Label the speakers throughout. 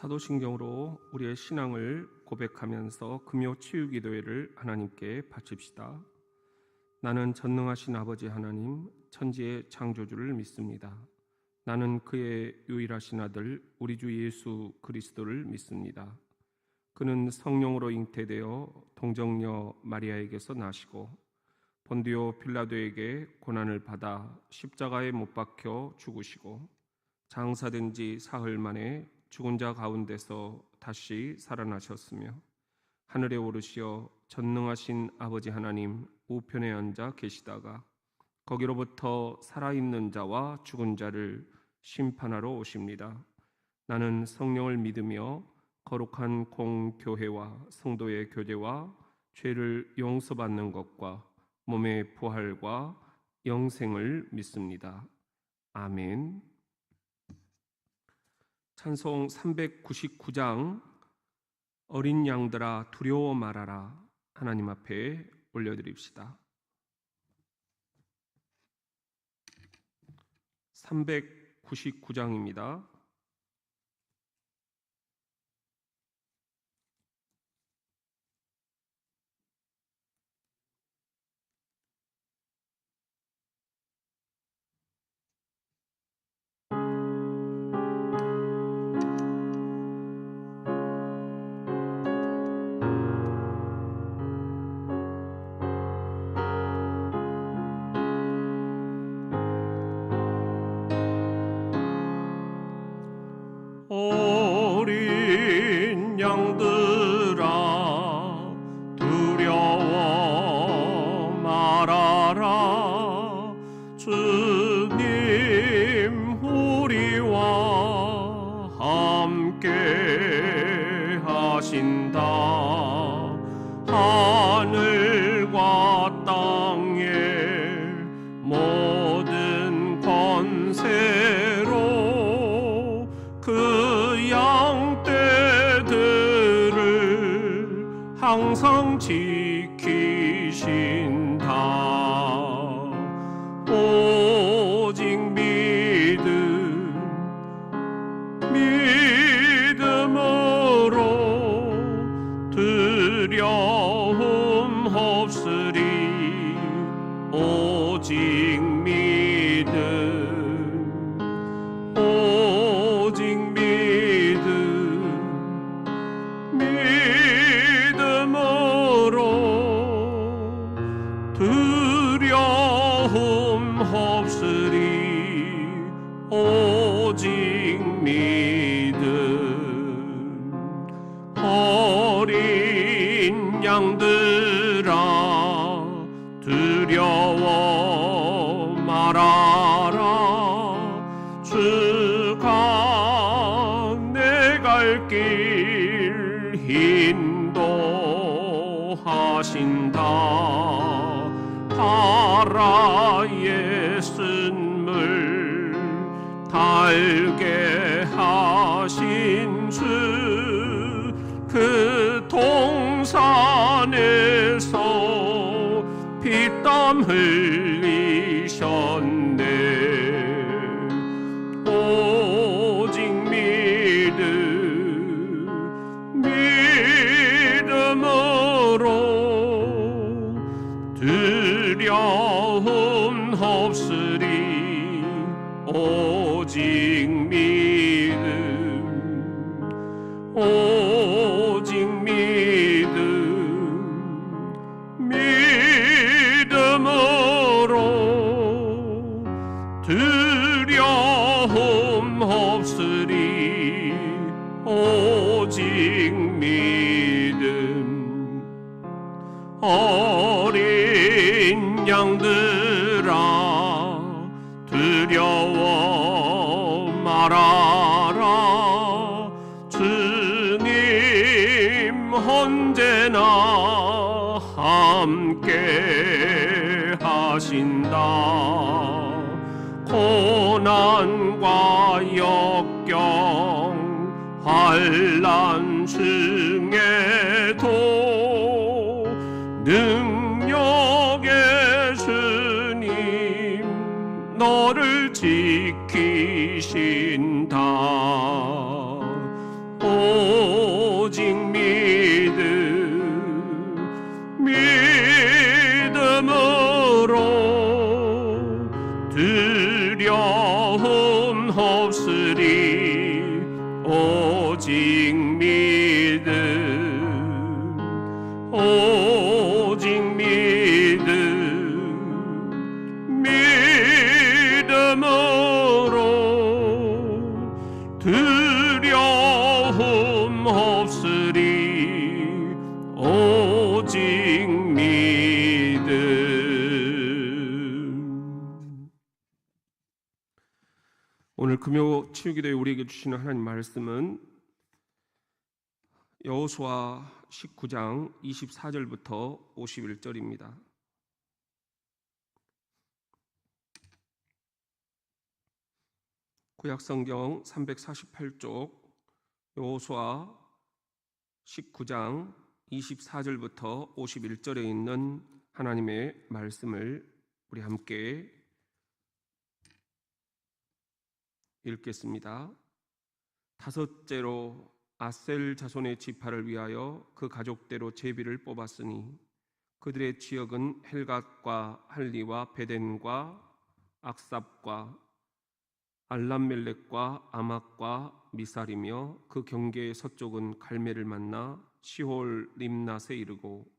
Speaker 1: 사도신경으로 우리의 신앙을 고백하면서 금요 치유기도회를 하나님께 바칩시다. 나는 전능하신 아버지 하나님, 천지의 창조주를 믿습니다. 나는 그의 유일하신 아들 우리 주 예수 그리스도를 믿습니다. 그는 성령으로 잉태되어 동정녀 마리아에게서 나시고 본디오 빌라도에게 고난을 받아 십자가에 못 박혀 죽으시고 장사된 지 사흘 만에 죽은 자 가운데서 다시 살아나셨으며 하늘에 오르시어 전능하신 아버지 하나님 우편에 앉아 계시다가 거기로부터 살아있는 자와 죽은 자를 심판하러 오십니다. 나는 성령을 믿으며 거룩한 공교회와 성도의 교제와 죄를 용서받는 것과 몸의 부활과 영생을 믿습니다. 아멘. 찬송 399장 어린 양들아 두려워 말아라 하나님 앞에 올려드립시다. 399장입니다. 어린 양들아 두려워 말아라 주님 우리와 함께 하신다. 하늘과 땅의 모든 권세로 그 양떼들을 항상 지키신다. 오직 믿음으로 두려움 없으리. 오직 믿음으로 두려움 없으리. 오직 믿음. 어린 양들아 두려워 말아라 주가 내 갈 길 인도하신다. 바라의 쓴물 달게 하신 주 그 동산에서 피땀 흘리셨네. 오직 믿음으로 두려움 없으리. 오직 믿음. 오직 믿음으로 두려움 없으리. 오직 믿음. 어린 양들아 두려워 말아라 주님 언제나 함께 하신다. 고난과 역경 환난 중에도 능력의 주님 너를 지키신다. 금요 치유기도에 우리에게 주시는 하나님 말씀은 여호수아 19장 24절부터 51절입니다. 구약성경 348쪽 여호수아 19장 24절부터 51절에 있는 하나님의 말씀을 우리 함께 읽겠습니다. 다섯째로 아셀 자손의 지파를 위하여 그 가족대로 제비를 뽑았으니 그들의 지역은 헬갓과 할리와 베덴과 악삽과 알람멜렉과 아막과 미살이며 그 경계의 서쪽은 갈멜을 만나 시홀 림낫에 이르고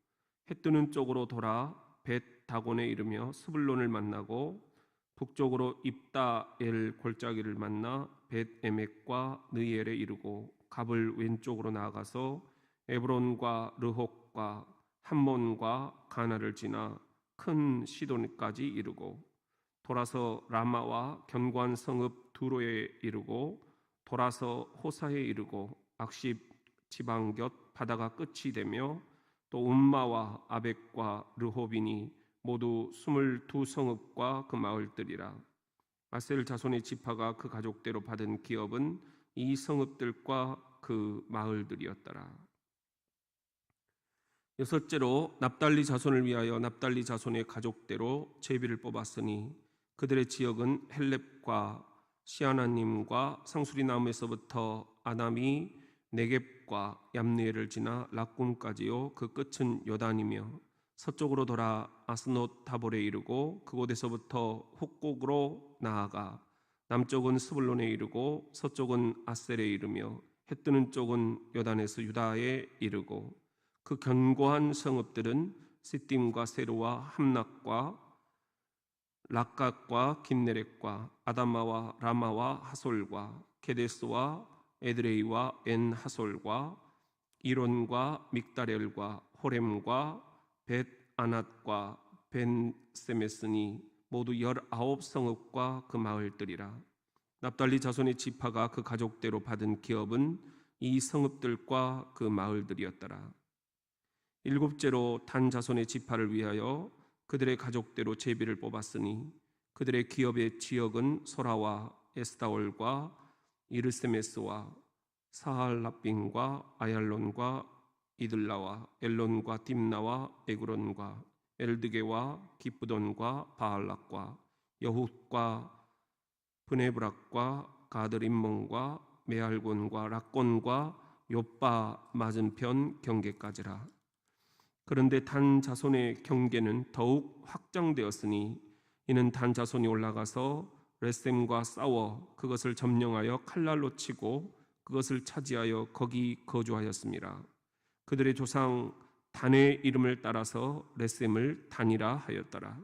Speaker 1: 해뜨는 쪽으로 돌아 벳 다곤에 이르며 스불론을 만나고 북쪽으로 입다엘 골짜기를 만나 벳 에멕과 느엘에 이르고 갑을 왼쪽으로 나아가서 에브론과 르홉과 함몬과 가나를 지나 큰 시돈까지 이르고 돌아서 라마와 견고한 성읍 두로에 이르고 돌아서 호사에 이르고 악십 지방 곁 바다가 끝이 되며 또 움마와 아벡과 르호빈이 모두 22성읍과 그 마을들이라. 아셀 자손의 지파가 그 가족대로 받은 기업은 이 성읍들과 그 마을들이었더라. 여섯째로 납달리 자손을 위하여 납달리 자손의 가족대로 제비를 뽑았으니 그들의 지역은 헬렙과 시아나님과 상수리나무에서부터 아담이 네겝과 얌느엘을 지나 락꿈까지요 그 끝은 요단이며 서쪽으로 돌아 아스노 타볼에 이르고 그곳에서부터 훅곡으로 나아가 남쪽은 스불론에 이르고 서쪽은 아셀에 이르며 해뜨는 쪽은 요단에서 유다에 이르고 그 견고한 성읍들은 시딤과 세루와 함락과 락갓과 긴네렉과 아담마와 라마와 하솔과 게데스와 에드레이와 엔 하솔과 이론과 믹다렐과 호렘과 벳 아낫과 벤 세메스니 모두 19성읍과 그 마을들이라. 납달리 자손의 지파가 그 가족대로 받은 기업은 이 성읍들과 그 마을들이었더라. 일곱째로 단 자손의 지파를 위하여 그들의 가족대로 제비를 뽑았으니 그들의 기업의 지역은 소라와 에스다올과 이르세메스와 사할라빈과 아얄론과 이들라와 엘론과 딥나와 에그론과 엘드게와 기쁘돈과 바알락과 여훗과 브네브락과 가드림몬과 메알곤과 락곤과 요빠 맞은편 경계까지라. 그런데 단 자손의 경계는 더욱 확장되었으니 이는 단 자손이 올라가서 레셈과 싸워 그것을 점령하여 칼날로 치고 그것을 차지하여 거기 거주하였습니다. 그들의 조상 단의 이름을 따라서 레셈을 단이라 하였더라.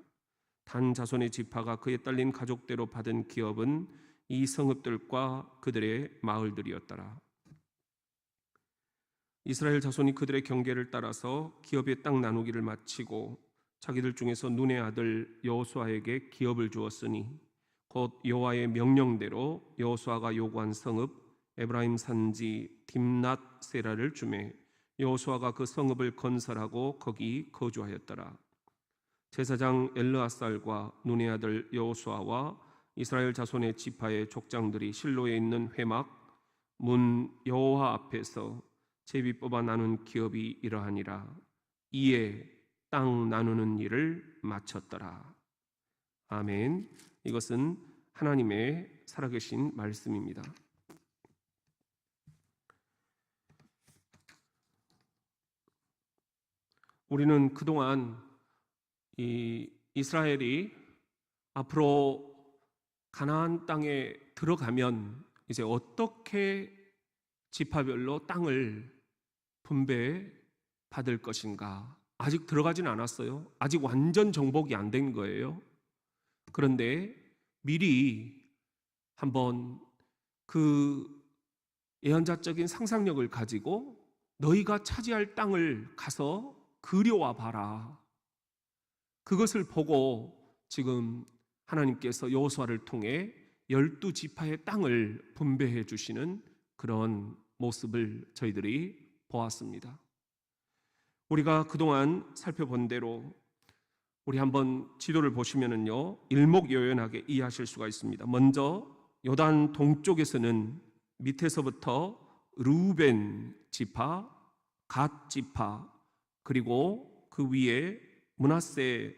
Speaker 1: 단 자손의 지파가 그에 딸린 가족대로 받은 기업은 이 성읍들과 그들의 마을들이었더라. 이스라엘 자손이 그들의 경계를 따라서 기업의 땅 나누기를 마치고 자기들 중에서 눈의 아들 여호수아에게 기업을 주었으니 곧 여호와의 명령대로 여호수아가 요구한 성읍 에브라임 산지 딥낫 세라를 주매 여호수아가 그 성읍을 건설하고 거기 거주하였더라. 제사장 엘르아살과 눈의 아들 여호수아와 이스라엘 자손의 지파의 족장들이 실로에 있는 회막 문 여호와 앞에서 제비 뽑아 나눈 기업이 이러하니라. 이에 땅 나누는 일을 마쳤더라. 아멘. 이것은 하나님의 살아계신 말씀입니다. 우리는 그동안 이스라엘이 앞으로 가나안 땅에 들어가면 이제 어떻게 지파별로 땅을 분배 받을 것인가? 아직 들어가진 않았어요. 아직 완전 정복이 안 된 거예요. 그런데 미리 한번 그 예언자적인 상상력을 가지고 너희가 차지할 땅을 가서 그려와 봐라. 그것을 보고 지금 하나님께서 여호수아를 통해 12지파의 땅을 분배해 주시는 그런 모습을 저희들이 보았습니다. 우리가 그동안 살펴본 대로 우리 한번 지도를 보시면은요, 일목요연하게 이해하실 수가 있습니다. 먼저 요단 동쪽에서는 밑에서부터 르우벤 지파, 갓 지파, 그리고 그 위에 므낫세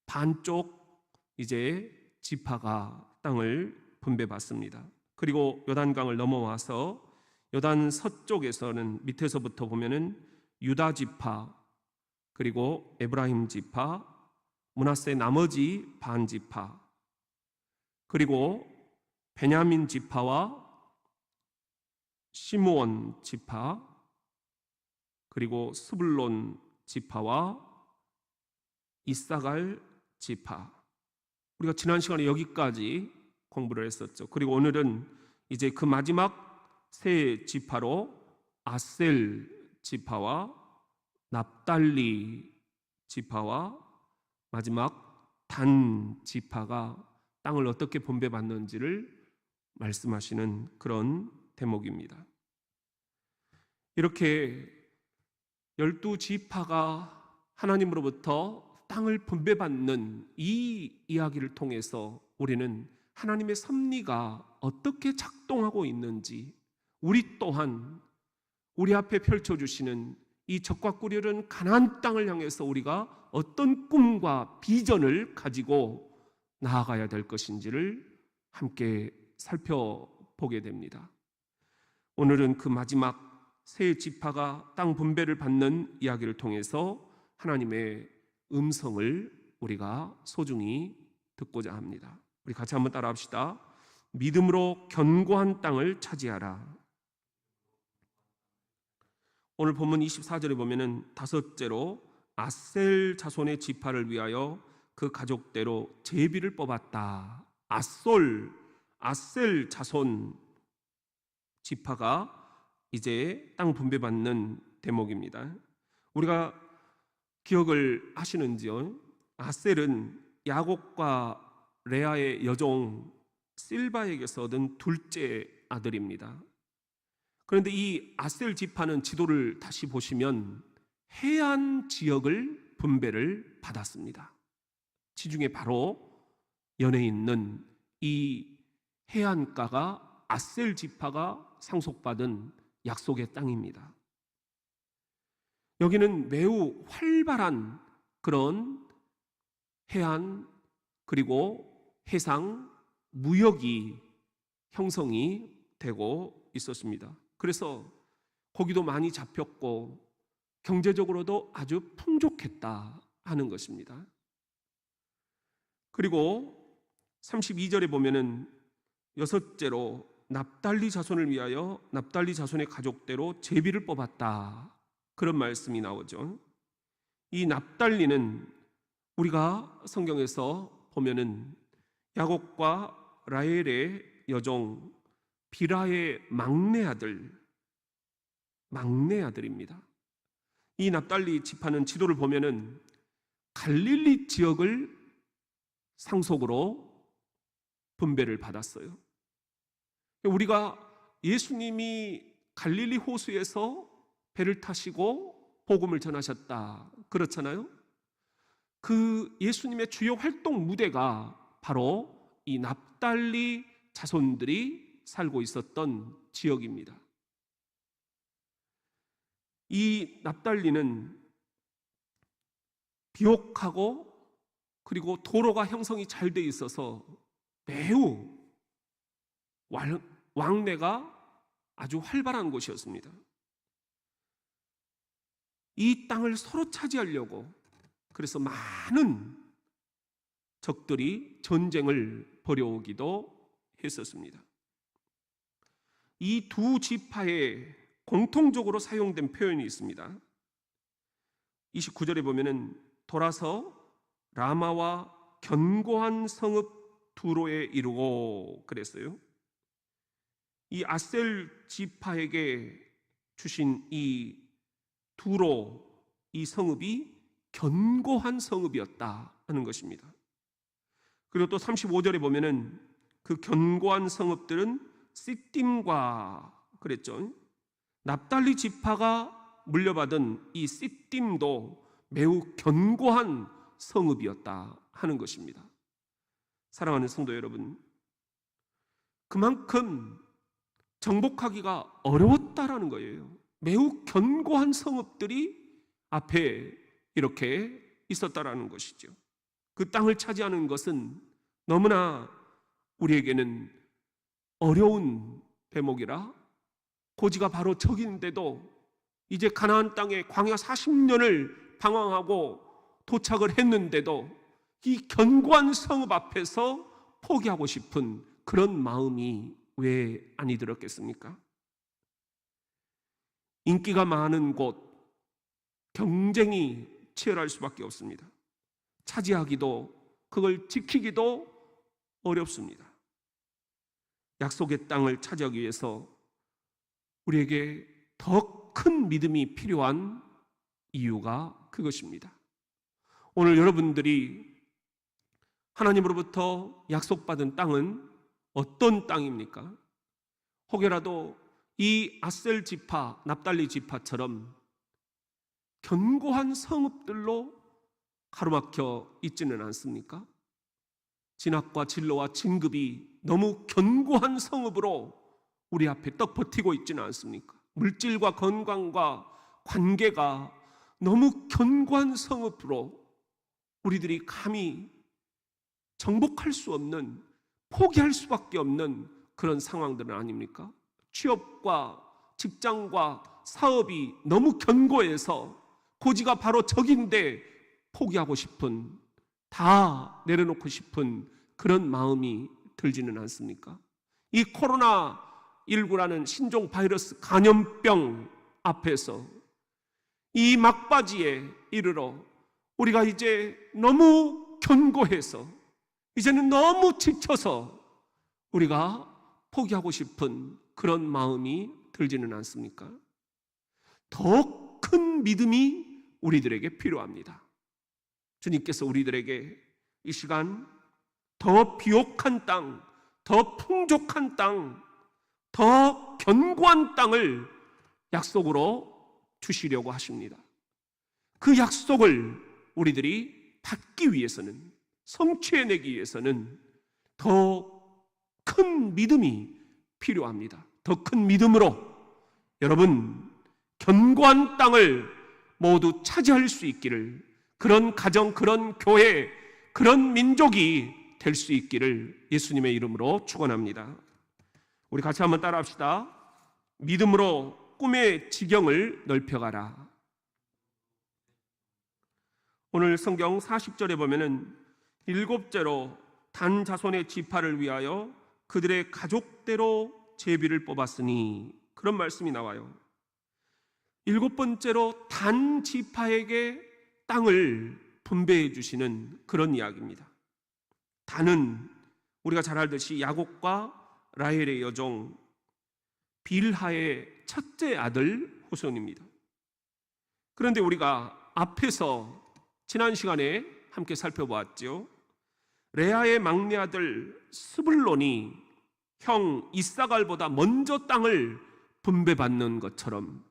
Speaker 1: 반쪽 이제 지파가 땅을 분배받습니다. 그리고 요단강을 넘어와서 요단 서쪽에서는 밑에서부터 보면은 유다 지파, 그리고 에브라임 지파, 므낫세 나머지 반 지파, 그리고 베냐민 지파와 시므온 지파, 그리고 스불론 지파와 이사갈 지파. 우리가 지난 시간에 여기까지 공부를 했었죠. 그리고 오늘은 이제 그 마지막 세 지파로 아셀 지파와 납달리 지파와 마지막 단 지파가 땅을 어떻게 분배받는지를 말씀하시는 그런 대목입니다. 이렇게 12지파가 하나님으로부터 땅을 분배받는 이 이야기를 통해서 우리는 하나님의 섭리가 어떻게 작동하고 있는지, 우리 또한 우리 앞에 펼쳐주시는 이 적과 꿀이른 가나안 땅을 향해서 우리가 어떤 꿈과 비전을 가지고 나아가야 될 것인지를 함께 살펴보게 됩니다. 오늘은 그 마지막 세 지파가 땅 분배를 받는 이야기를 통해서 하나님의 음성을 우리가 소중히 듣고자 합니다. 우리 같이 한번 따라합시다. 믿음으로 견고한 땅을 차지하라. 오늘 본문 24절에 보면은 다섯째로 아셀 자손의 지파를 위하여 그 가족대로 제비를 뽑았다. 아셀 자손 지파가 이제 땅 분배받는 대목입니다. 우리가 기억을 하시는지요? 아셀은 야곱과 레아의 여종 실바에게서 얻은 둘째 아들입니다. 그런데 이 아셀 지파는 지도를 다시 보시면 해안 지역을 분배를 받았습니다. 지중해 바로 연해 있는 이 해안가가 아셀 지파가 상속받은 약속의 땅입니다. 여기는 매우 활발한 그런 해안 그리고 해상 무역이 형성이 되고 있었습니다. 그래서 고기도 많이 잡혔고 경제적으로도 아주 풍족했다 하는 것입니다. 그리고 32절에 보면은 여섯째로 납달리 자손을 위하여 납달리 자손의 가족대로 제비를 뽑았다, 그런 말씀이 나오죠. 이 납달리는 우리가 성경에서 보면은 야곱과 라헬의 여종 비라의 막내 아들입니다. 이 납달리 지파는 지도를 보면은 갈릴리 지역을 상속으로 분배를 받았어요. 우리가 예수님이 갈릴리 호수에서 배를 타시고 복음을 전하셨다 그렇잖아요. 그 예수님의 주요 활동 무대가 바로 이 납달리 자손들이 살고 있었던 지역입니다. 이 납달리는 비옥하고 그리고 도로가 형성이 잘 돼 있어서 매우 왕래가 아주 활발한 곳이었습니다. 이 땅을 서로 차지하려고 그래서 많은 적들이 전쟁을 벌여오기도 했었습니다. 이 두 지파에 공통적으로 사용된 표현이 있습니다. 29절에 보면은 돌아서 라마와 견고한 성읍 두로에 이르고 그랬어요. 이 아셀 지파에게 주신 이 두로, 이 성읍이 견고한 성읍이었다 하는 것입니다. 그리고 또 35절에 보면은 그 견고한 성읍들은 시딤과 그랬죠. 납달리 지파가 물려받은 이 시딤도 매우 견고한 성읍이었다 하는 것입니다. 사랑하는 성도 여러분, 그만큼 정복하기가 어려웠다라는 거예요. 매우 견고한 성읍들이 앞에 이렇게 있었다라는 것이죠. 그 땅을 차지하는 것은 너무나 우리에게는 어려운 대목이라, 고지가 바로 저기인데도 이제 가나안 땅에 광야 40년을 방황하고 도착을 했는데도 이 견고한 성읍 앞에서 포기하고 싶은 그런 마음이 왜 아니 들었겠습니까? 인기가 많은 곳, 경쟁이 치열할 수밖에 없습니다. 차지하기도, 그걸 지키기도 어렵습니다. 약속의 땅을 차지하기 위해서 우리에게 더 큰 믿음이 필요한 이유가 그것입니다. 오늘 여러분들이 하나님으로부터 약속받은 땅은 어떤 땅입니까? 혹여라도 이 아셀 지파, 납달리 지파처럼 견고한 성읍들로 가로막혀 있지는 않습니까? 진학과 진로와 진급이 너무 견고한 성읍으로 우리 앞에 떡 버티고 있지는 않습니까? 물질과 건강과 관계가 너무 견고한 성읍으로 우리들이 감히 정복할 수 없는, 포기할 수밖에 없는 그런 상황들은 아닙니까? 취업과 직장과 사업이 너무 견고해서 고지가 바로 저긴데 포기하고 싶은, 다 내려놓고 싶은 그런 마음이 들지는 않습니까? 이 코로나19라는 신종 바이러스 감염병 앞에서 이 막바지에 이르러 우리가 이제 너무 견고해서, 이제는 너무 지쳐서 우리가 포기하고 싶은 그런 마음이 들지는 않습니까? 더 큰 믿음이 우리들에게 필요합니다. 주님께서 우리들에게 이 시간 더 비옥한 땅, 더 풍족한 땅, 더 견고한 땅을 약속으로 주시려고 하십니다. 그 약속을 우리들이 받기 위해서는, 성취해내기 위해서는 더 큰 믿음이 필요합니다. 더 큰 믿음으로 여러분, 견고한 땅을 모두 차지할 수 있기를, 그런 가정, 그런 교회, 그런 민족이 될 수 있기를 예수님의 이름으로 축원합니다. 우리 같이 한번 따라합시다. 믿음으로 꿈의 지경을 넓혀가라. 오늘 성경 40절에 보면은 7제로 단 자손의 지파를 위하여 그들의 가족대로 제비를 뽑았으니, 그런 말씀이 나와요. 7번째로 단 지파에게 땅을 분배해 주시는 그런 이야기입니다. 단은 우리가 잘 알듯이 야곱과 라헬의 여종 빌하의 첫째 아들 후손입니다. 그런데 우리가 앞에서 지난 시간에 함께 살펴보았죠. 레아의 막내 아들 스불론이 형 이사갈보다 먼저 땅을 분배받는 것처럼,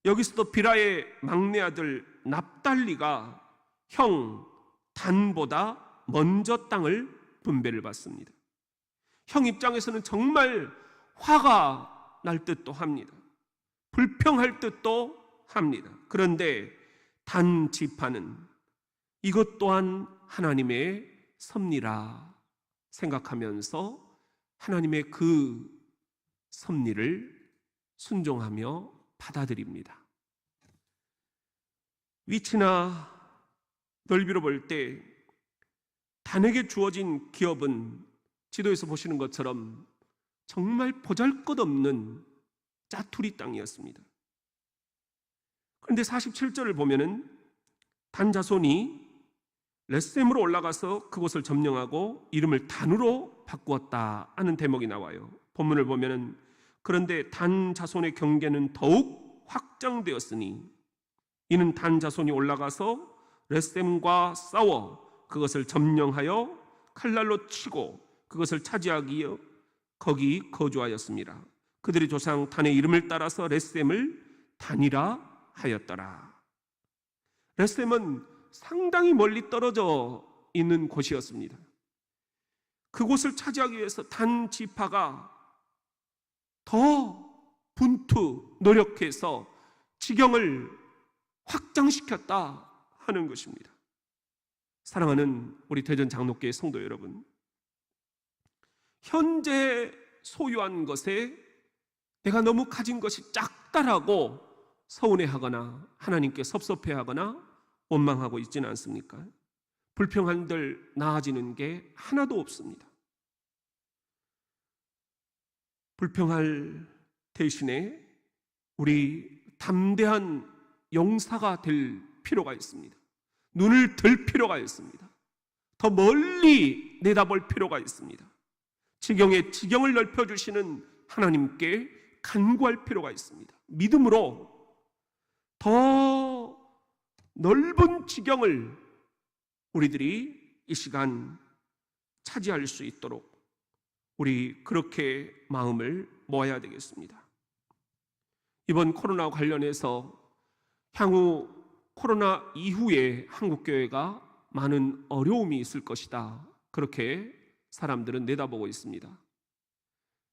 Speaker 1: 여기서도 빌하의 막내 아들 납달리가 형 단보다 먼저 땅을 분배를 받습니다. 형 입장에서는 정말 화가 날 듯도 합니다. 불평할 듯도 합니다. 그런데 단 지파는 이것 또한 하나님의 섭리라 생각하면서 하나님의 그 섭리를 순종하며 받아들입니다. 위치나 넓이로 볼 때 단에게 주어진 기업은 지도에서 보시는 것처럼 정말 보잘것없는 짜투리 땅이었습니다. 그런데 47절을 보면은 단 자손이 렛셈으로 올라가서 그곳을 점령하고 이름을 단으로 바꾸었다 하는 대목이 나와요. 본문을 보면은 그런데 단 자손의 경계는 더욱 확장되었으니 이는 단 자손이 올라가서 렛셈과 싸워 그것을 점령하여 칼날로 치고 그것을 차지하기 위해 거기 거주하였습니다. 그들의 조상 단의 이름을 따라서 렛셈을 단이라 하였더라. 렛셈은 상당히 멀리 떨어져 있는 곳이었습니다. 그곳을 차지하기 위해서 단 지파가 더 분투, 노력해서 지경을 확장시켰다 하는 것입니다. 사랑하는 우리 대전 장로교회 성도 여러분, 현재 소유한 것에 내가 너무 가진 것이 작다라고 서운해하거나 하나님께 섭섭해하거나 원망하고 있지는 않습니까? 불평한들 나아지는 게 하나도 없습니다. 불평할 대신에 우리 담대한 용사가 될 필요가 있습니다. 눈을 들 필요가 있습니다. 더 멀리 내다볼 필요가 있습니다. 지경의 지경을 넓혀주시는 하나님께 간구할 필요가 있습니다. 믿음으로 더 넓은 지경을 우리들이 이 시간 차지할 수 있도록 우리 그렇게 마음을 모아야 되겠습니다. 이번 코로나 관련해서 향후 코로나 이후에 한국교회가 많은 어려움이 있을 것이다, 그렇게 사람들은 내다보고 있습니다.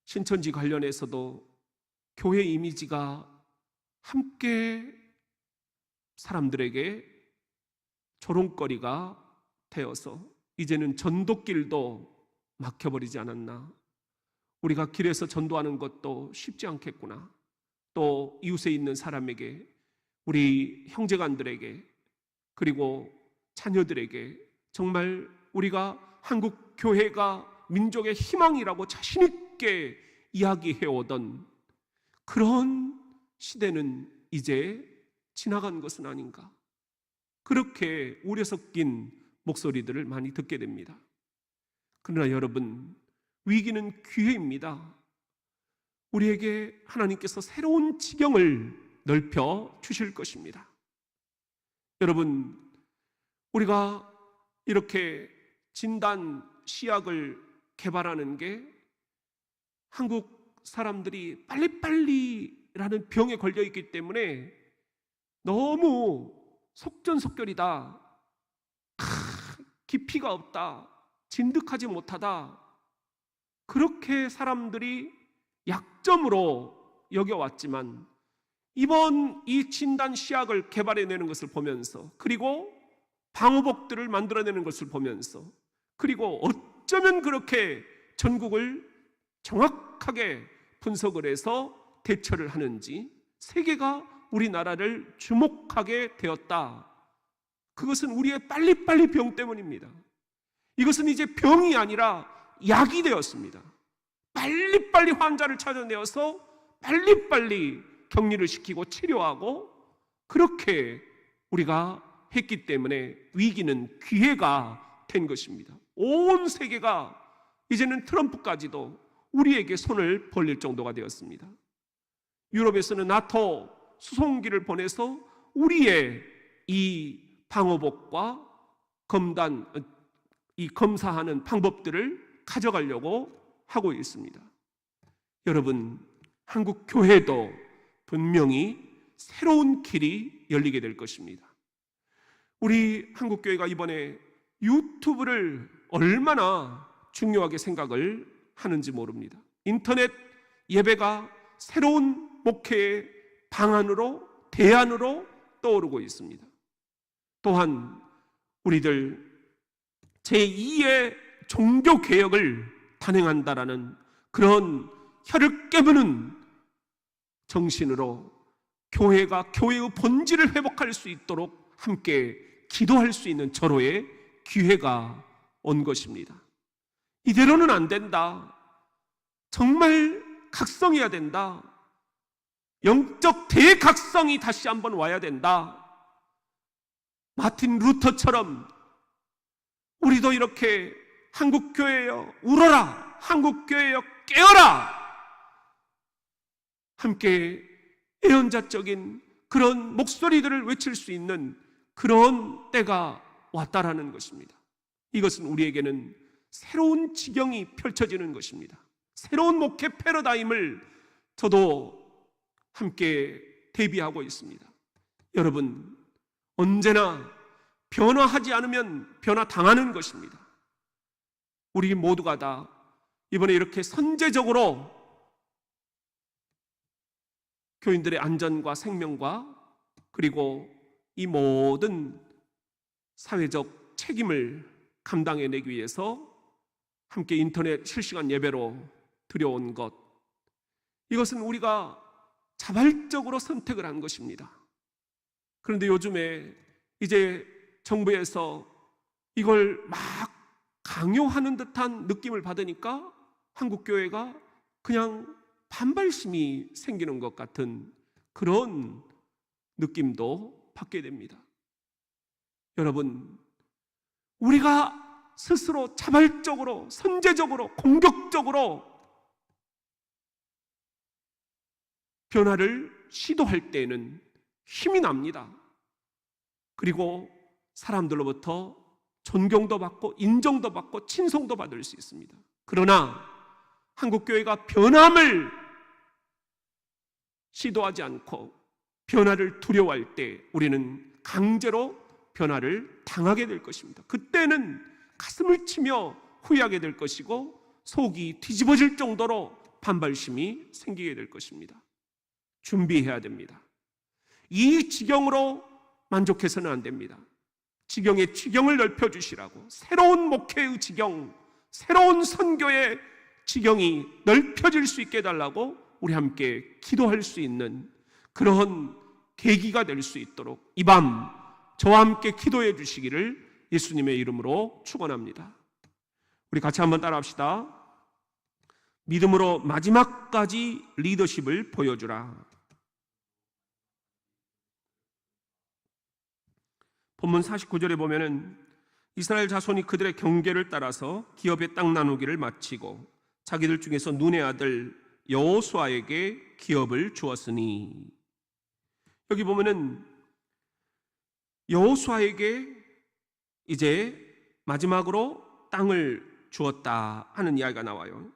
Speaker 1: 신천지 관련해서도 교회 이미지가 함께 사람들에게 조롱거리가 되어서 이제는 전도길도 막혀버리지 않았나, 우리가 길에서 전도하는 것도 쉽지 않겠구나, 또 이웃에 있는 사람에게, 우리 형제간들에게, 그리고 자녀들에게 정말 우리가 한국 교회가 민족의 희망이라고 자신 있게 이야기해오던 그런 시대는 이제 지나간 것은 아닌가, 그렇게 우려 섞인 목소리들을 많이 듣게 됩니다. 그러나 여러분, 위기는 기회입니다. 우리에게 하나님께서 새로운 지경을 넓혀 주실 것입니다. 여러분, 우리가 이렇게 진단 시약을 개발하는 게 한국 사람들이 빨리빨리라는 병에 걸려 있기 때문에 너무 속전속결이다, 깊이가 없다, 진득하지 못하다, 그렇게 사람들이 약점으로 여겨왔지만 이번 이 진단 시약을 개발해내는 것을 보면서, 그리고 방호복들을 만들어내는 것을 보면서, 그리고 어쩌면 그렇게 전국을 정확하게 분석을 해서 대처를 하는지 세계가 우리나라를 주목하게 되었다. 그것은 우리의 빨리빨리 병 때문입니다. 이것은 이제 병이 아니라 약이 되었습니다. 빨리빨리 환자를 찾아내어서 빨리빨리 격리를 시키고 치료하고, 그렇게 우리가 했기 때문에 위기는 기회가 된 것입니다. 온 세계가 이제는 트럼프까지도 우리에게 손을 벌릴 정도가 되었습니다. 유럽에서는 나토 수송기를 보내서 우리의 이 방호복과 이 검사하는 방법들을 가져가려고 하고 있습니다. 여러분, 한국 교회도 분명히 새로운 길이 열리게 될 것입니다. 우리 한국 교회가 이번에 유튜브를 얼마나 중요하게 생각을 하는지 모릅니다. 인터넷 예배가 새로운 목회의 방안으로, 대안으로 떠오르고 있습니다. 또한 우리들 제2의 종교개혁을 단행한다라는 그런 혀를 깨무는 정신으로 교회가 교회의 본질을 회복할 수 있도록 함께 기도할 수 있는 절호의 기회가 온 것입니다. 이대로는 안 된다. 정말 각성해야 된다. 영적 대각성이 다시 한번 와야 된다. 마틴 루터처럼 우리도 이렇게 한국교회여 울어라, 한국교회여 깨어라, 함께 예언자적인 그런 목소리들을 외칠 수 있는 그런 때가 왔다라는 것입니다. 이것은 우리에게는 새로운 지경이 펼쳐지는 것입니다. 새로운 목회 패러다임을 저도 함께 대비하고 있습니다. 여러분, 언제나 변화하지 않으면 변화당하는 것입니다. 우리 모두가 다 이번에 이렇게 선제적으로 교인들의 안전과 생명과 그리고 이 모든 사회적 책임을 감당해내기 위해서 함께 인터넷 실시간 예배로 들여온 것, 이것은 우리가 자발적으로 선택을 한 것입니다. 그런데 요즘에 이제 정부에서 이걸 막 강요하는 듯한 느낌을 받으니까 한국교회가 그냥 반발심이 생기는 것 같은 그런 느낌도 받게 됩니다. 여러분, 우리가 스스로 자발적으로, 선제적으로, 공격적으로 변화를 시도할 때에는 힘이 납니다. 그리고 사람들로부터 존경도 받고 인정도 받고 칭송도 받을 수 있습니다. 그러나 한국교회가 변함을 시도하지 않고 변화를 두려워할 때 우리는 강제로 변화를 당하게 될 것입니다. 그때는 가슴을 치며 후회하게 될 것이고 속이 뒤집어질 정도로 반발심이 생기게 될 것입니다. 준비해야 됩니다. 이 지경으로 만족해서는 안 됩니다. 지경의 지경을 넓혀주시라고, 새로운 목회의 지경, 새로운 선교의 지경이 넓혀질 수 있게 해달라고 우리 함께 기도할 수 있는 그런 계기가 될 수 있도록 이 밤 저와 함께 기도해 주시기를 예수님의 이름으로 축원합니다. 우리 같이 한번 따라합시다. 믿음으로 마지막까지 리더십을 보여주라. 본문 49절에 보면은 이스라엘 자손이 그들의 경계를 따라서 기업의 땅 나누기를 마치고 자기들 중에서 눈의 아들 여호수아에게 기업을 주었으니, 여기 보면은 여호수아에게 이제 마지막으로 땅을 주었다 하는 이야기가 나와요.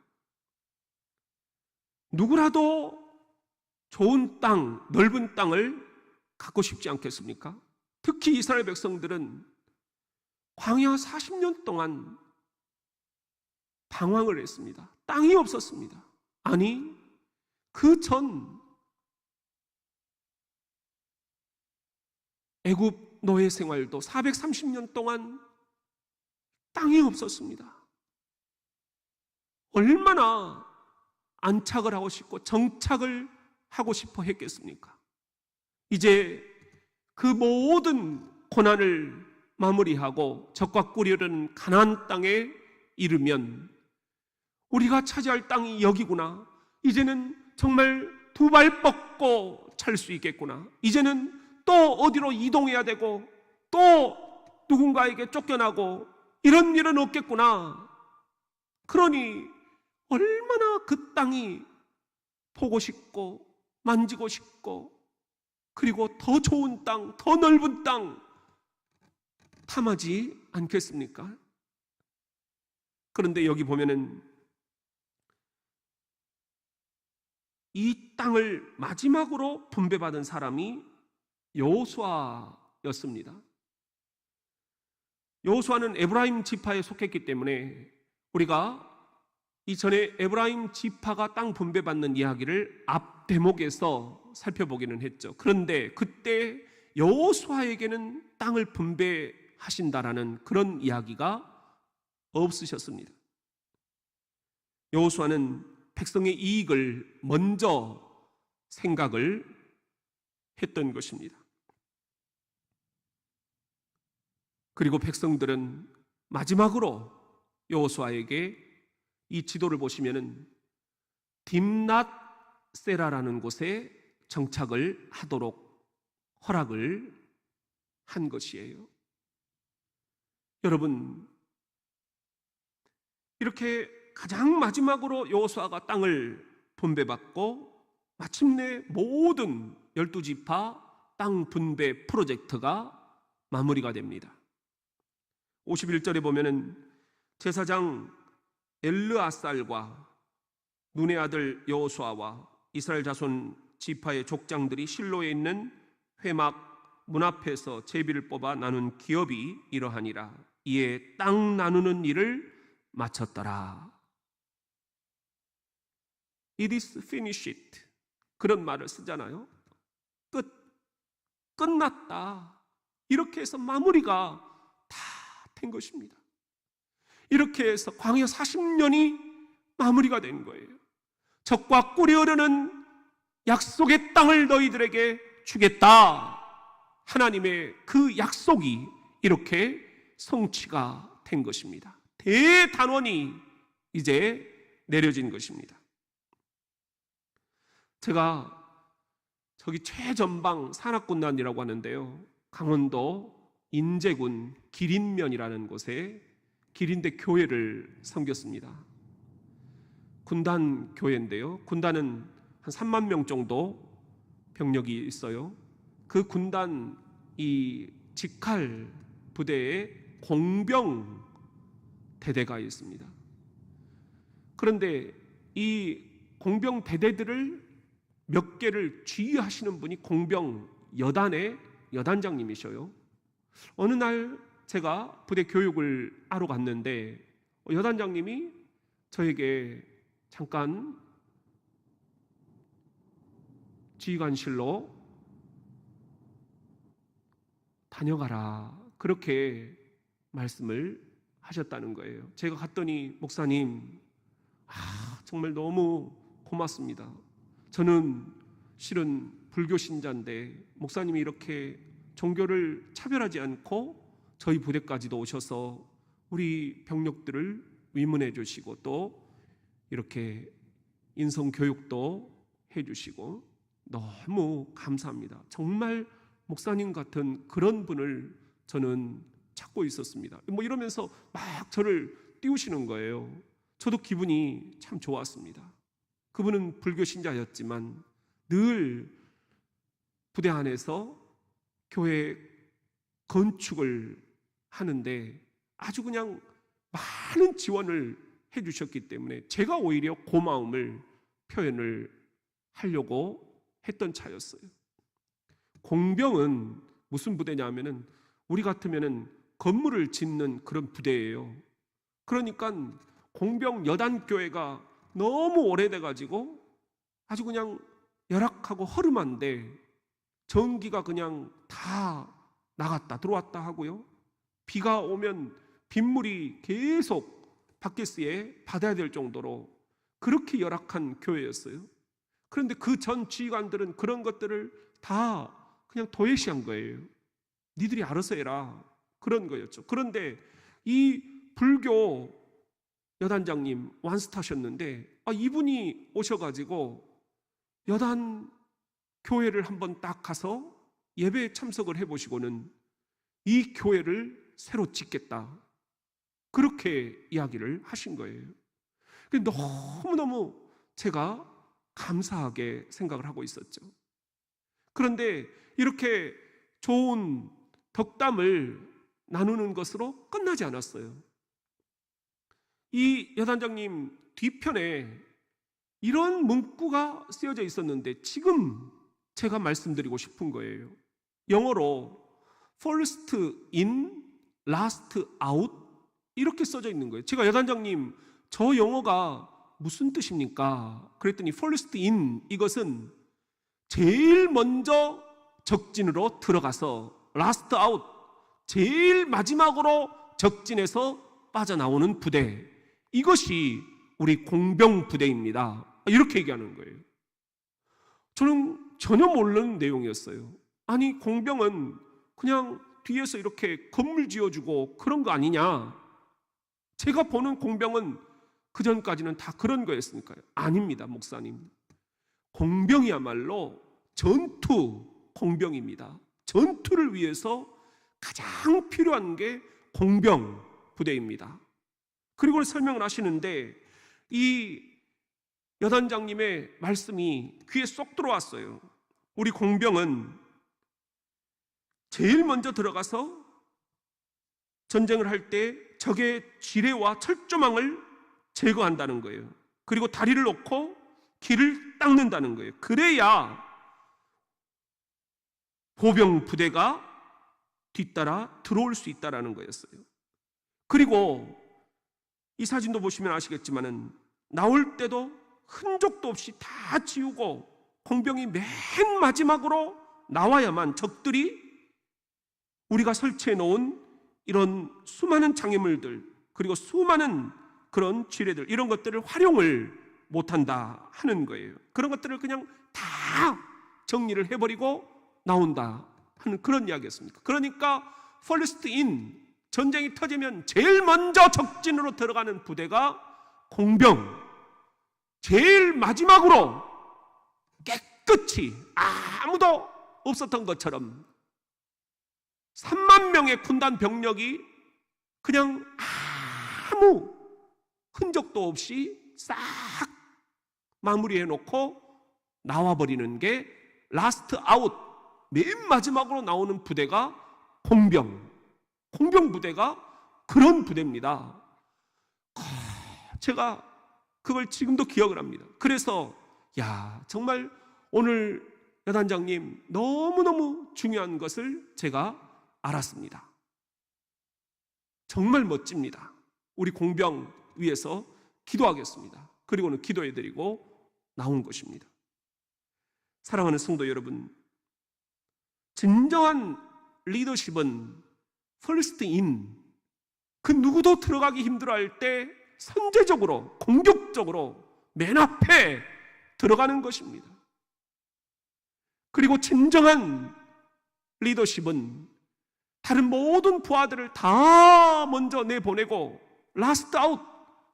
Speaker 1: 누구라도 좋은 땅, 넓은 땅을 갖고 싶지 않겠습니까? 특히 이스라엘 백성들은 광야 40년 동안 방황을 했습니다. 땅이 없었습니다. 아니, 그 전 애굽 노예 생활도 430년 동안 땅이 없었습니다. 얼마나 안착을 하고 싶고 정착을 하고 싶어 했겠습니까? 이제 그 모든 고난을 마무리하고 적과 꿀이르는 가나안 땅에 이르면 우리가 차지할 땅이 여기구나, 이제는 정말 두 발 뻗고 찰 수 있겠구나, 이제는 또 어디로 이동해야 되고 또 누군가에게 쫓겨나고 이런 일은 없겠구나. 그러니 얼마나 그 땅이 보고 싶고 만지고 싶고 그리고 더 좋은 땅, 더 넓은 땅 탐하지 않겠습니까? 그런데 여기 보면은 이 땅을 마지막으로 분배받은 사람이 여호수아였습니다. 여호수아는 에브라임 지파에 속했기 때문에 우리가 이전에 에브라임 지파가 땅 분배받는 이야기를 앞 대목에서 살펴보기는 했죠. 그런데 그때 여호수아에게는 땅을 분배하신다라는 그런 이야기가 없으셨습니다. 여호수아는 백성의 이익을 먼저 생각을 했던 것입니다. 그리고 백성들은 마지막으로 여호수아에게 이 지도를 보시면은 딥낫세라라는 곳에 정착을 하도록 허락을 한 것이에요. 여러분, 이렇게 가장 마지막으로 여호수아가 땅을 분배받고 마침내 모든 12지파 땅 분배 프로젝트가 마무리가 됩니다. 51절에 보면은 제사장 엘르아살과 눈의 아들 여호수아와 이스라엘 자손 지파의 족장들이 실로에 있는 회막 문 앞에서 제비를 뽑아 나눈 기업이 이러하니라. 이에 땅 나누는 일을 마쳤더라. It is finished. 그런 말을 쓰잖아요. 끝났다. 이렇게 해서 마무리가 다 된 것입니다. 이렇게 해서 광야 40년이 마무리가 된 거예요. 적과 꿀이 흐르는 약속의 땅을 너희들에게 주겠다. 하나님의 그 약속이 이렇게 성취가 된 것입니다. 대단원이 이제 내려진 것입니다. 제가 저기 최전방 산악군단이라고 하는데요, 강원도 인제군 기린면이라는 곳에 기린대 교회를 섬겼습니다. 군단 교회인데요, 군단은 한 3만 명 정도 병력이 있어요. 그 군단 이 직할 부대에 공병 대대가 있습니다. 그런데 이 공병 대대들을 몇 개를 지휘하시는 분이 공병 여단의 여단장님이셔요. 어느 날 제가 부대 교육을 하러 갔는데 여단장님이 저에게 잠깐 지휘관실로 다녀가라, 그렇게 말씀을 하셨다는 거예요. 제가 갔더니 목사님, 정말 너무 고맙습니다. 저는 실은 불교 신자인데 목사님이 이렇게 종교를 차별하지 않고 저희 부대까지도 오셔서 우리 병력들을 위문해 주시고 또 이렇게 인성 교육도 해 주시고 너무 감사합니다. 정말 목사님 같은 그런 분을 저는 찾고 있었습니다. 이러면서 막 저를 띄우시는 거예요. 저도 기분이 참 좋았습니다. 그분은 불교 신자였지만 늘 부대 안에서 교회 건축을 하는데 아주 그냥 많은 지원을 해주셨기 때문에 제가 오히려 고마움을 표현을 하려고 했던 차였어요. 공병은 무슨 부대냐면은 우리 같으면은 건물을 짓는 그런 부대예요. 그러니까 공병 여단교회가 너무 오래돼가지고 아주 그냥 열악하고 허름한데 전기가 그냥 다 나갔다 들어왔다 하고요, 비가 오면 빗물이 계속 바켓스에 받아야 될 정도로 그렇게 열악한 교회였어요. 그런데 그 전 지휘관들은 그런 것들을 다 그냥 도외시한 거예요. 니들이 알아서 해라, 그런 거였죠. 그런데 이 불교 여단장님 완스타셨는데 이분이 오셔가지고 여단 교회를 한번 딱 가서 예배에 참석을 해보시고는 이 교회를 새로 짓겠다, 그렇게 이야기를 하신 거예요. 너무너무 제가 감사하게 생각을 하고 있었죠. 그런데 이렇게 좋은 덕담을 나누는 것으로 끝나지 않았어요. 이 여단장님 뒤편에 이런 문구가 쓰여져 있었는데 지금 제가 말씀드리고 싶은 거예요. 영어로 first in, last out 이렇게 써져 있는 거예요. 제가 여단장님, 저 영어가 무슨 뜻입니까? 그랬더니 first in, 이것은 제일 먼저 적진으로 들어가서 last out, 제일 마지막으로 적진에서 빠져나오는 부대, 이것이 우리 공병 부대입니다. 이렇게 얘기하는 거예요. 저는 전혀 모르는 내용이었어요. 아니, 공병은 그냥 뒤에서 이렇게 건물 지어주고 그런 거 아니냐, 제가 보는 공병은 그전까지는 다 그런 거였으니까요. 아닙니다, 목사님. 공병이야말로 전투 공병입니다. 전투를 위해서 가장 필요한 게 공병 부대입니다. 그리고 설명을 하시는데 이 여단장님의 말씀이 귀에 쏙 들어왔어요. 우리 공병은 제일 먼저 들어가서 전쟁을 할 때 적의 지뢰와 철조망을 제거한다는 거예요. 그리고 다리를 놓고 길을 닦는다는 거예요. 그래야 보병 부대가 뒤따라 들어올 수 있다는 거였어요. 그리고 이 사진도 보시면 아시겠지만은 나올 때도 흔적도 없이 다 지우고 공병이 맨 마지막으로 나와야만 적들이 우리가 설치해 놓은 이런 수많은 장애물들, 그리고 수많은 그런 지뢰들, 이런 것들을 활용을 못한다 하는 거예요. 그런 것들을 그냥 다 정리를 해버리고 나온다 하는 그런 이야기였습니다. 그러니까 first in, 전쟁이 터지면 제일 먼저 적진으로 들어가는 부대가 공병, 제일 마지막으로 깨끗이 아무도 없었던 것처럼 3만 명의 군단 병력이 그냥 아무 흔적도 없이 싹 마무리해 놓고 나와버리는 게 라스트 아웃, 맨 마지막으로 나오는 부대가 공병 부대가 그런 부대입니다. 제가 그걸 지금도 기억을 합니다. 그래서 정말 오늘 여단장님 너무너무 중요한 것을 제가 알았습니다. 정말 멋집니다. 우리 공병 위해서 기도하겠습니다. 그리고는 기도해드리고 나온 것입니다. 사랑하는 성도 여러분, 진정한 리더십은 first in, 그 누구도 들어가기 힘들어할 때 선제적으로, 공격적으로 맨 앞에 들어가는 것입니다. 그리고 진정한 리더십은 다른 모든 부하들을 다 먼저 내보내고 라스트 아웃,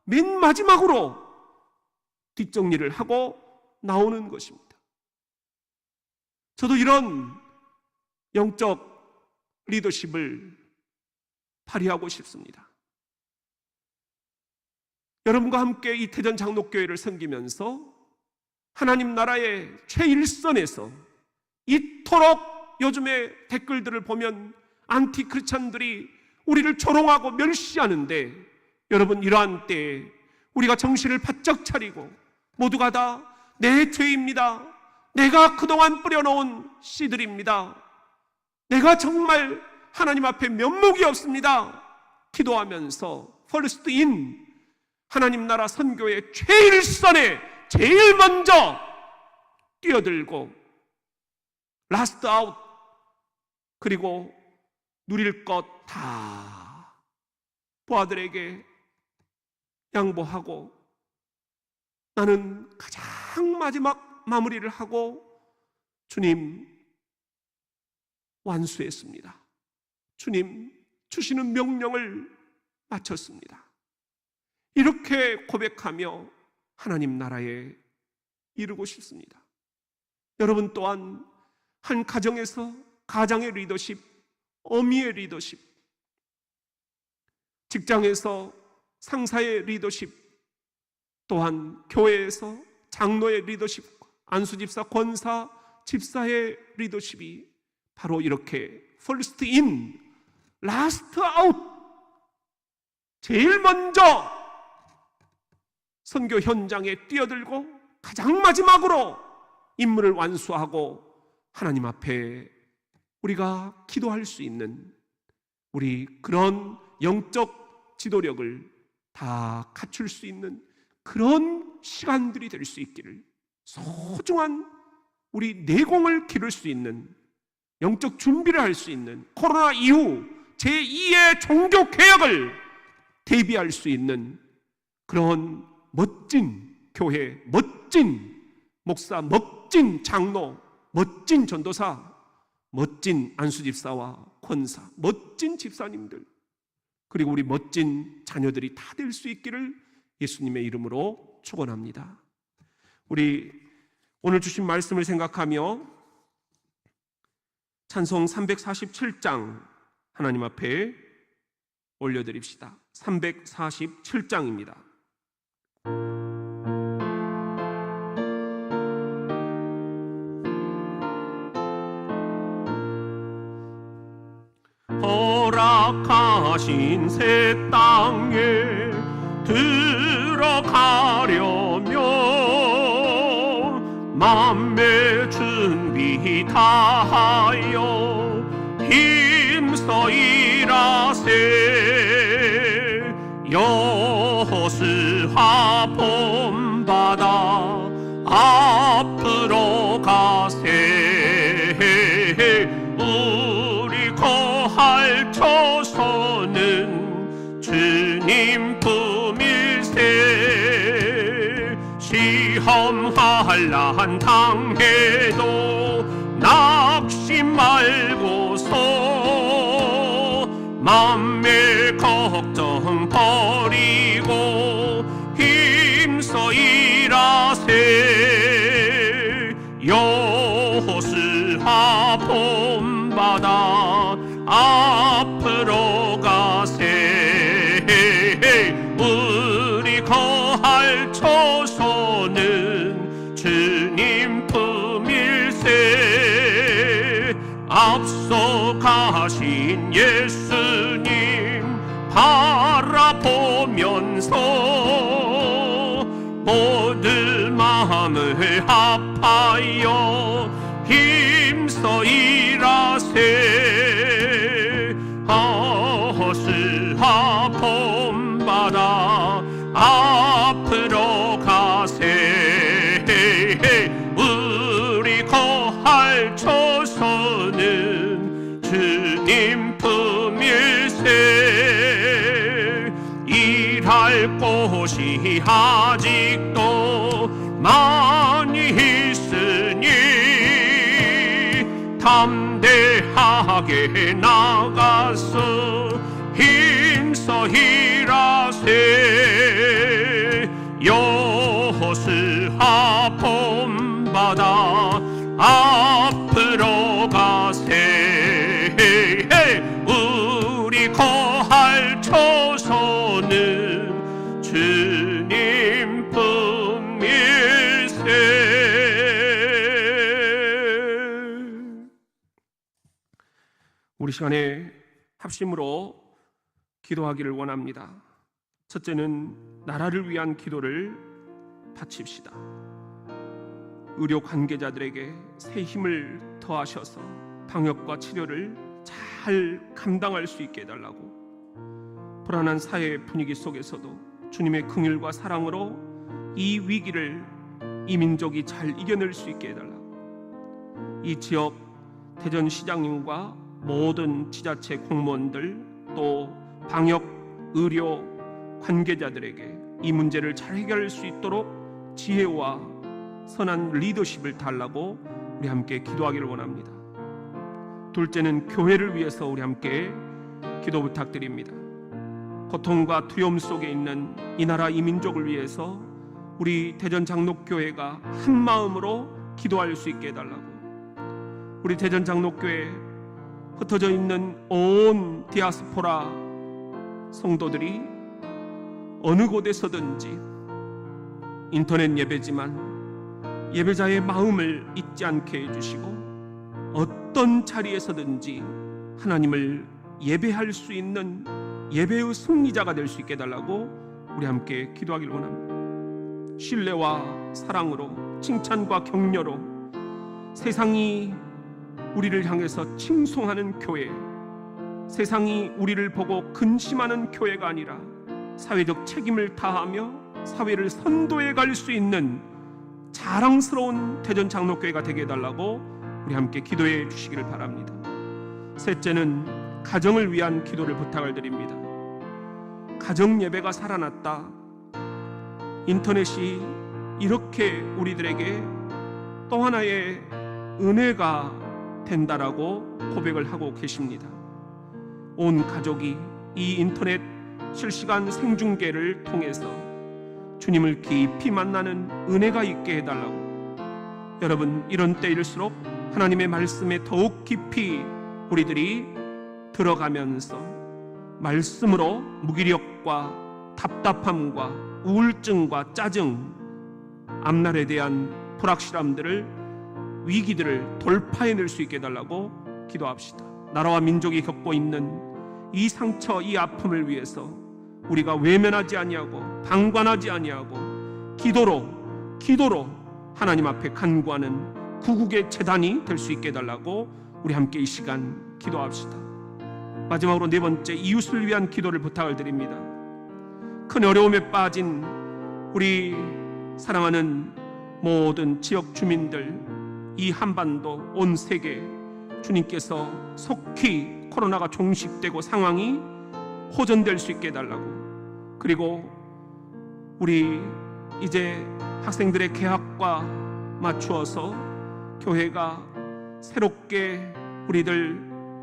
Speaker 1: 맨 마지막으로 뒷정리를 하고 나오는 것입니다. 저도 이런 영적 리더십을 발휘하고 싶습니다. 여러분과 함께 이태전 장로교회를 섬기면서 하나님 나라의 최일선에서 이토록 요즘의 댓글들을 보면 안티 크리스찬들이 우리를 조롱하고 멸시하는데, 여러분, 이러한 때에 우리가 정신을 바짝 차리고 모두가 다 내 죄입니다, 내가 그동안 뿌려놓은 씨들입니다, 내가 정말 하나님 앞에 면목이 없습니다, 기도하면서 first in, 하나님 나라 선교의 최일선에 제일 먼저 뛰어들고 라스트 아웃, 그리고 누릴 것 다 부하들에게 양보하고 나는 가장 마지막 마무리를 하고 주님 완수했습니다, 주님 주시는 명령을 마쳤습니다, 이렇게 고백하며 하나님 나라에 이르고 싶습니다. 여러분 또한 한 가정에서 가장의 리더십, 어미의 리더십, 직장에서 상사의 리더십, 또한 교회에서 장로의 리더십, 안수집사, 권사, 집사의 리더십이 바로 이렇게 first in, last out, 제일 먼저 선교 현장에 뛰어들고 가장 마지막으로 임무를 완수하고 하나님 앞에 우리가 기도할 수 있는, 우리 그런 영적 지도력을 다 갖출 수 있는 그런 시간들이 될 수 있기를, 소중한 우리 내공을 기를 수 있는, 영적 준비를 할 수 있는, 코로나 이후 제2의 종교 개혁을 대비할 수 있는 그런 멋진 교회, 멋진 목사, 멋진 장로, 멋진 전도사, 멋진 안수집사와 권사, 멋진 집사님들, 그리고 우리 멋진 자녀들이 다 될 수 있기를 예수님의 이름으로 축원합니다. 우리 오늘 주신 말씀을 생각하며 찬송 347장 하나님 앞에 올려드립시다. 347장입니다. 허락하신 새 땅에 들어가려면 맘의 준비 다하여 힘써 일하세. 여호수아 본받아 앞으로 가세. 우리 거할 처소는 주님 품일세. 시험 환난 당해도 낙심 말고서 맘의 걱정 버리고 힘써 일하세. 여호수아 본받아 앞으로 가세. 우리 거할 처소는 주님 품일세. 앞서 가신 예수님 바라보면서 모든 마음을 합하여 힘써 일하세. 여호수아 본받아 앞으로 가세. 우리 거할 처소는 주님 품일세. 일할 곳이 아직도 많이 있으니 담대하게 나가서 힘써 일하세. 여호수아 본받아 앞으로 가세. 우리 거할 처소는 주님 품일세. 우리 시간에 합심으로 기도하기를 원합니다. 첫째는 나라를 위한 기도를 바칩시다. 의료 관계자들에게 새 힘을 더하셔서 방역과 치료를 잘 감당할 수 있게 해달라고, 불안한 사회 분위기 속에서도 주님의 긍휼과 사랑으로 이 위기를 이 민족이 잘 이겨낼 수 있게 해달라고, 이 지역 대전시장님과 모든 지자체 공무원들 또 방역 의료 관계자들에게 이 문제를 잘 해결할 수 있도록 지혜와 선한 리더십을 달라고 우리 함께 기도하기를 원합니다. 둘째는 교회를 위해서 우리 함께 기도 부탁드립니다. 고통과 두려움 속에 있는 이 나라 이 민족을 위해서 우리 대전장로교회가 한 마음으로 기도할 수 있게 해달라고, 우리 대전장로교회 흩어져 있는 온 디아스포라 성도들이 어느 곳에서든지 인터넷 예배지만 예배자의 마음을 잊지 않게 해주시고 어떤 자리에서든지 하나님을 예배할 수 있는 예배의 승리자가 될 수 있게 해달라고 우리 함께 기도하기를 원합니다. 신뢰와 사랑으로, 칭찬과 격려로 세상이 우리를 향해서 칭송하는 교회, 세상이 우리를 보고 근심하는 교회가 아니라 사회적 책임을 다하며 사회를 선도해 갈 수 있는 자랑스러운 대전장로교회가 되게 해달라고 우리 함께 기도해 주시기를 바랍니다. 셋째는 가정을 위한 기도를 부탁을 드립니다. 가정 예배가 살아났다. 인터넷이 이렇게 우리들에게 또 하나의 은혜가 된다라고 고백을 하고 계십니다. 온 가족이 이 인터넷 실시간 생중계를 통해서 주님을 깊이 만나는 은혜가 있게 해달라고, 여러분 이런 때일수록 하나님의 말씀에 더욱 깊이 우리들이 들어가면서 말씀으로 무기력과 답답함과 우울증과 짜증, 앞날에 대한 불확실함들을, 위기들을 돌파해낼 수 있게 해달라고 기도합시다. 나라와 민족이 겪고 있는 이 상처, 이 아픔을 위해서 우리가 외면하지 아니하고 방관하지 아니하고 기도로 하나님 앞에 간구하는 구국의 제단이 될 수 있게 해달라고 우리 함께 이 시간 기도합시다. 마지막으로 네 번째, 이웃을 위한 기도를 부탁을 드립니다. 큰 어려움에 빠진 우리 사랑하는 모든 지역 주민들, 이 한반도, 온 세계, 주님께서 속히 코로나가 종식되고 상황이 호전될 수 있게 해달라고, 그리고 우리 이제 학생들의 개학과 맞추어서 교회가 새롭게 우리들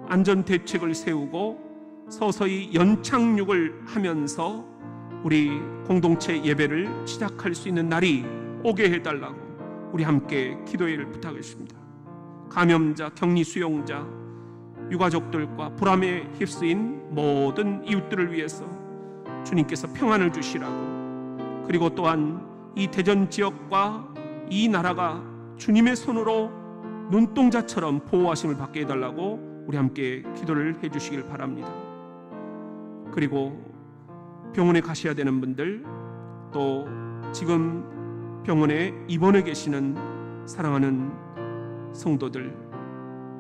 Speaker 1: 안전대책을 세우고 서서히 연착륙을 하면서 우리 공동체 예배를 시작할 수 있는 날이 오게 해달라고 우리 함께 기도회를 부탁했습니다. 감염자, 격리 수용자, 유가족들과 불암에 휩쓰인 모든 이웃들을 위해서 주님께서 평안을 주시라고, 그리고 또한 이 대전 지역과 이 나라가 주님의 손으로 눈동자처럼 보호하심을 받게 해달라고 우리 함께 기도를 해주시길 바랍니다. 그리고 병원에 가셔야 되는 분들, 또 지금 병원에 입원해 계시는 사랑하는 성도들,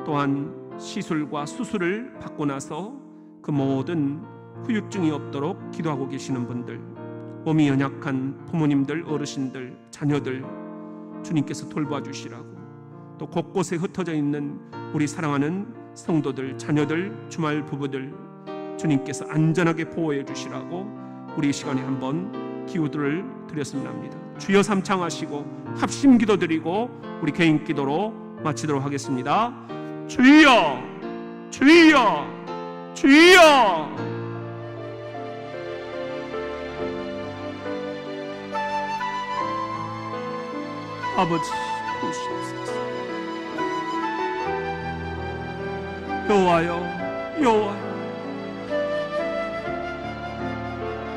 Speaker 1: 또한 시술과 수술을 받고 나서 그 모든 후유증이 없도록 기도하고 계시는 분들, 몸이 연약한 부모님들, 어르신들, 자녀들 주님께서 돌봐 주시라고, 또 곳곳에 흩어져 있는 우리 사랑하는 성도들, 자녀들, 주말 부부들 주님께서 안전하게 보호해 주시라고 우리 이 시간에 한번 기도를 드렸으면 합니다. 주여 삼창하시고 합심 기도 드리고 우리 개인 기도로 마치도록 하겠습니다. 주여, 주여, 주여. 아버지 보시옵소서. 여호와여, 여호와여,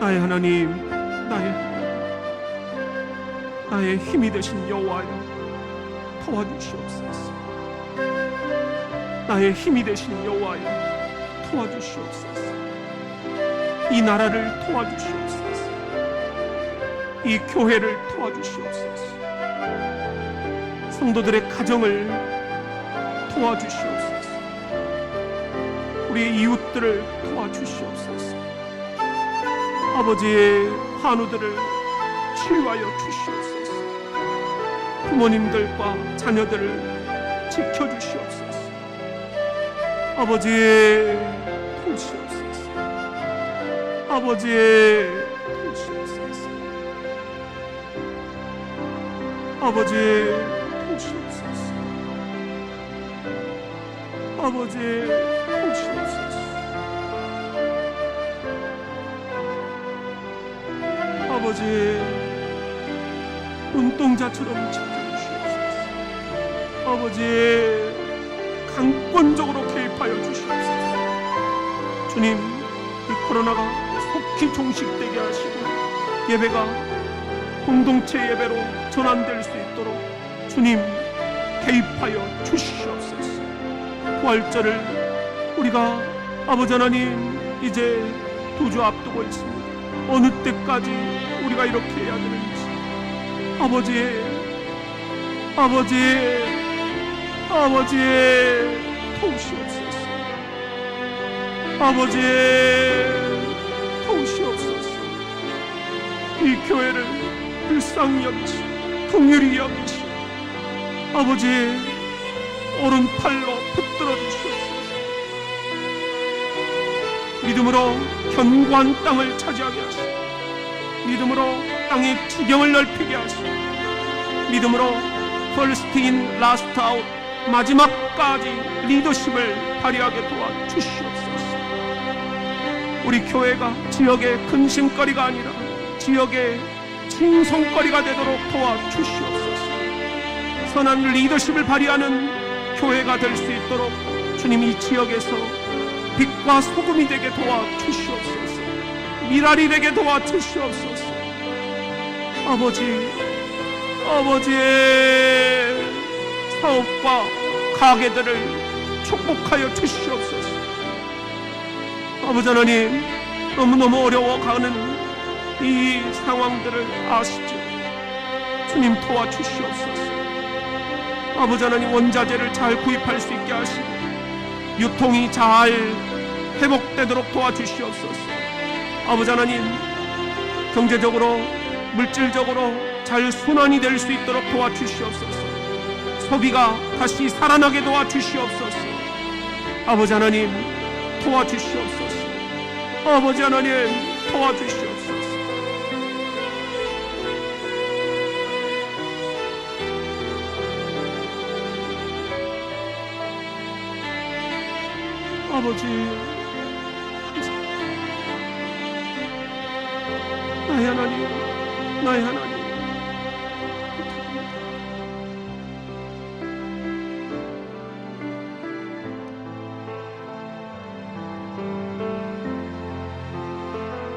Speaker 1: 나의 하나님, 나의 힘이 되신 여호와여, 도와주시옵소서. 나의 힘이 되신 여호와여, 도와주시옵소서. 이 나라를 도와주시옵소서. 이 교회를 도와주시옵소서. 성도들의 가정을 도와주시옵소서. 우리의 이웃들을 도와주시옵소서. 아버지의 환우들을 치유하여 주시옵소서. 부모님들과 자녀들을 지켜주시옵소서. 아버지의 도우시옵소서. 아버지의 도우시옵소서. 아버지의 도우시옵소서. 아버지의 도우시옵소서. 아버지, 눈동자처럼 지켜주시옵소서. 아버지, 강권적으로 개입하여 주시옵소서. 주님, 이 코로나가 속히 종식되게 하시고 예배가 공동체 예배로 전환될 수 있도록 주님 개입하여 주시옵소서. 부활절을 우리가 아버지 하나님 이제 2주 앞두고 있습니다. 어느 때까지 우리가 이렇게 해야 되는지 아버지의 도우시옵소서. 아버지의 도우시옵소서. 이 교회를 불쌍히 여기시, 긍휼히 여기시, 아버지의 오른팔로 붙들어 주시옵소서. 믿음으로 견고한 땅을 차지하게 하시고, 믿음으로 땅의 지경을 넓히게 하시고, 믿음으로 first in, last out, 마지막까지 리더십을 발휘하게 도와주시옵소서. 우리 교회가 지역의 근심거리가 아니라 지역의 칭송거리가 되도록 도와주시옵소서. 선한 리더십을 발휘하는 교회가 될 수 있도록 주님 이 지역에서 빛과 소금이 되게 도와주시옵소서. 미랄이 되게 도와주시옵소서. 아버지의 사업과 가게들을 축복하여 주시옵소서. 아버지 하나님, 너무너무 어려워가는 이 상황들을 아시죠? 주님 도와주시옵소서. 아버지 하나님, 원자재를 잘 구입할 수 있게 하시고 유통이 잘 회복되도록 도와주시옵소서. 아버지 하나님, 경제적으로 물질적으로 잘 순환이 될 수 있도록 도와주시옵소서. 소비가 다시 살아나게 도와주시옵소서. 아버지 하나님, 도와주시옵소서. 아버지 하나님, 도와주시옵소서. 아버지, 나의 하나님, 나의 하나님,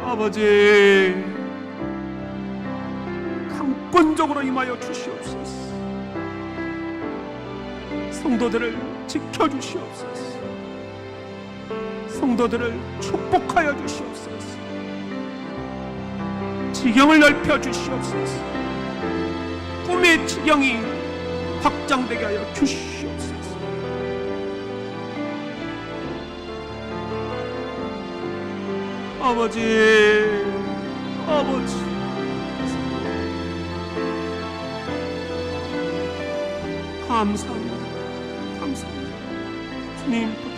Speaker 1: 아버지, 강권적으로 임하여 주시옵소서. 성도들을 지켜주시옵소서. 성도들을 축복하여 주시옵소서. 지경을 넓혀 주시옵소서. 꿈의 지경이 확장되게 하여 주시옵소서. 아버지, 아버지, 감사합니다. 감사합니다. 주님